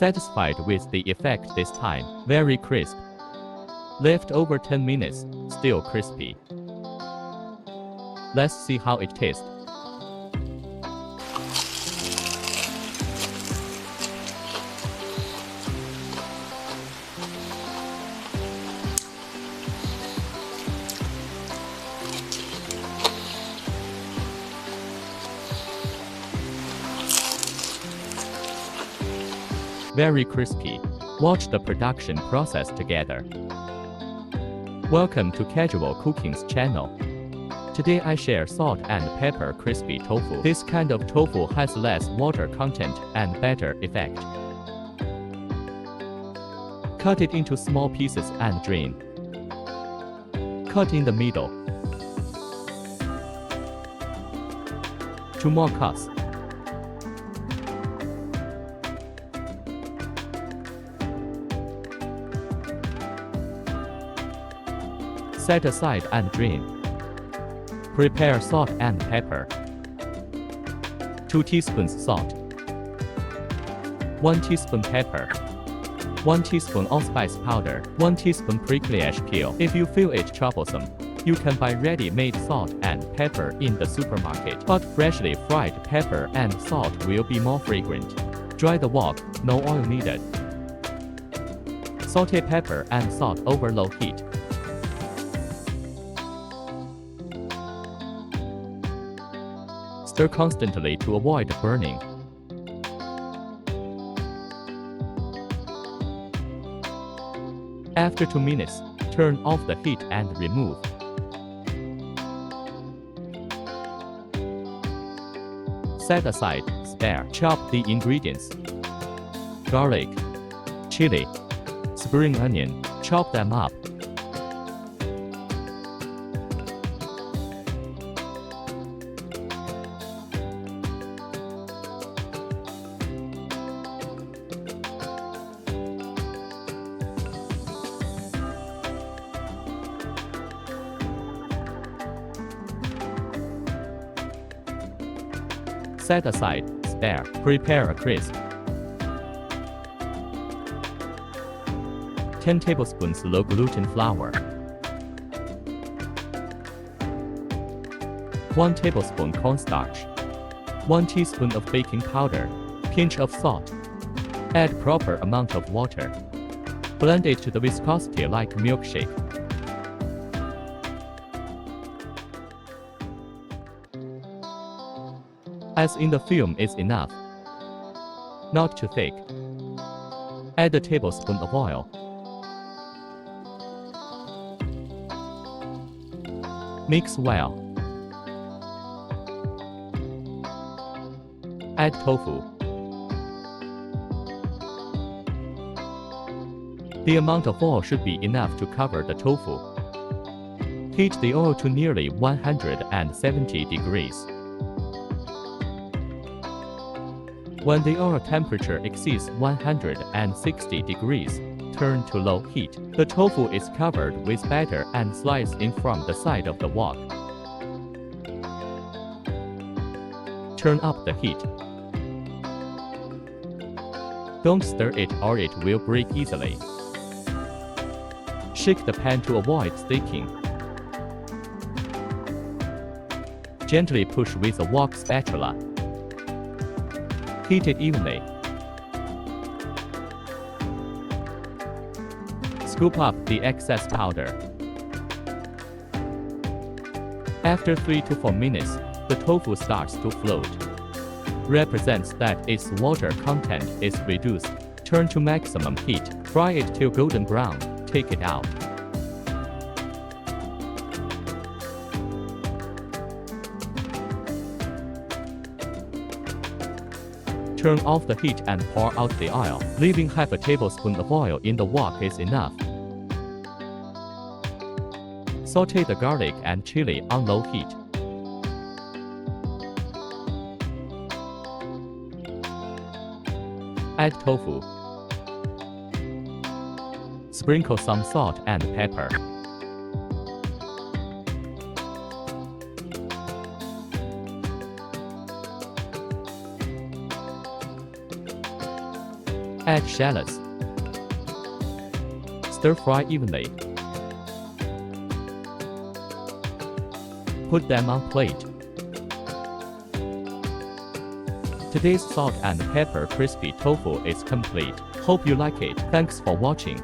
Satisfied with the effect this time, very crisp. Left over 10 minutes, still crispy. Let's see how it tastes. Very crispy. Watch the production process together. Welcome to Casual Cooking's channel. Today I share salt and pepper crispy tofu. This kind of tofu has less water content and better effect. Cut it into small pieces and drain. Cut in the middle. 2 more cuts. Set aside and drain. Prepare salt and pepper. 2 teaspoons salt. 1 teaspoon pepper. 1 teaspoon allspice powder. 1 teaspoon prickly ash peel. If you feel it troublesome, you can buy ready-made salt and pepper in the supermarket. But freshly fried pepper and salt will be more fragrant. Dry the wok, no oil needed. Saute pepper and salt over low heat. Stir constantly to avoid burning. After 2 minutes, turn off the heat and remove. Set aside, spare. Chop the ingredients. Garlic, chili, spring onion, chop them up. Set aside, spare. Prepare a crisp. 10 tablespoons low gluten flour. 1 tablespoon cornstarch. 1 teaspoon of baking powder. Pinch of salt. Add proper amount of water. Blend it to the viscosity like milkshake. As in the film is enough. Not too thick. Add a tablespoon of oil. Mix well. Add tofu. The amount of oil should be enough to cover the tofu. Heat the oil to nearly 170 degrees. When the oil temperature exceeds 160 degrees, turn to low heat. The tofu is covered with batter and sliced in from the side of the wok. Turn up the heat. Don't stir it or it will break easily. Shake the pan to avoid sticking. Gently push with a wok spatula. Heat it evenly. Scoop up the excess powder. After 3 to 4 minutes, the tofu starts to float. Represents that its water content is reduced. Turn to maximum heat. Fry it till golden brown. Take it out. Turn off the heat and pour out the oil. Leaving half a tablespoon of oil in the wok is enough. Saute the garlic and chili on low heat. Add tofu. Sprinkle some salt and pepper. Add shallots. Stir fry evenly. Put them on plate. Today's salt and pepper crispy tofu is complete. Hope you like it. Thanks for watching.